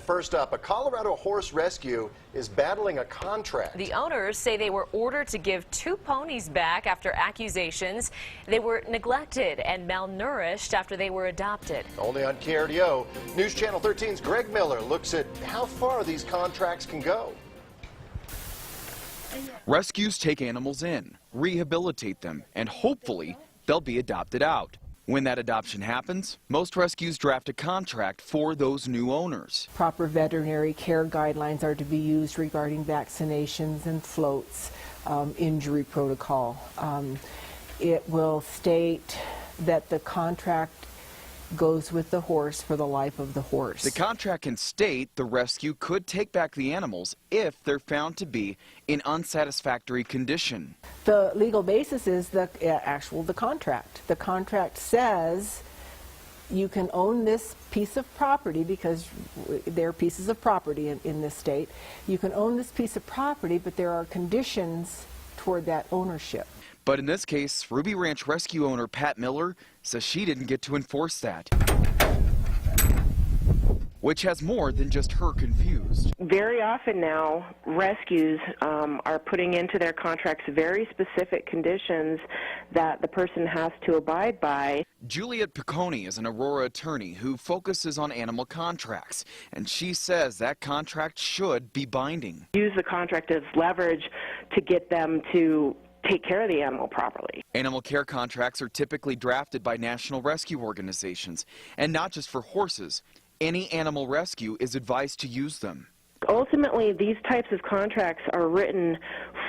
First up, a Colorado horse rescue is battling a contract. The owners say they were ordered to give 2 ponies back after accusations they were neglected and malnourished after they were adopted. Only on KRDO, News Channel 13's Greg Miller looks at how far these contracts can go. Rescues take animals in, rehabilitate them, and hopefully they'll be adopted out. When that adoption happens, most rescues draft a contract for those new owners. Proper veterinary care guidelines are to be used regarding vaccinations and floats, injury protocol. It will state that the contract goes with the horse for the life of the horse. The contract can state the rescue could take back the animals if they're found to be in unsatisfactory condition. The legal basis is the contract. The contract says you can own this piece of property, because they're pieces of property in this state. You can own this piece of property, but there are conditions toward that ownership. But in this case, Ruby Ranch rescue owner Pat Miller says she didn't get to enforce that, which has more than just her confused. Very often now, rescues are putting into their contracts very specific conditions that the person has to abide by. Juliet Piccone is an Aurora attorney who focuses on animal contracts, and she says that contract should be binding. Use the contract as leverage to get them to take care of the animal properly. Animal care contracts are typically drafted by national rescue organizations, and not just for horses. Any animal rescue is advised to use them. Ultimately, these types of contracts are written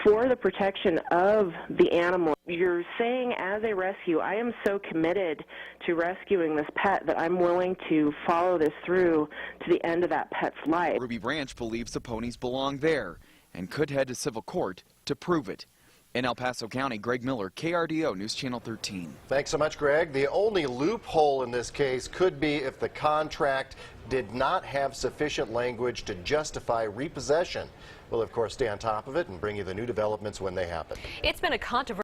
for the protection of the animal. You're saying, as a rescue, I am so committed to rescuing this pet that I'm willing to follow this through to the end of that pet's life. Ruby Ranch believes the ponies belong there and could head to civil court to prove it. In El Paso County, Greg Miller, KRDO News Channel 13. Thanks so much, Greg. The only loophole in this case could be if the contract did not have sufficient language to justify repossession. We'll, of course, stay on top of it and bring you the new developments when they happen. It's been a controversial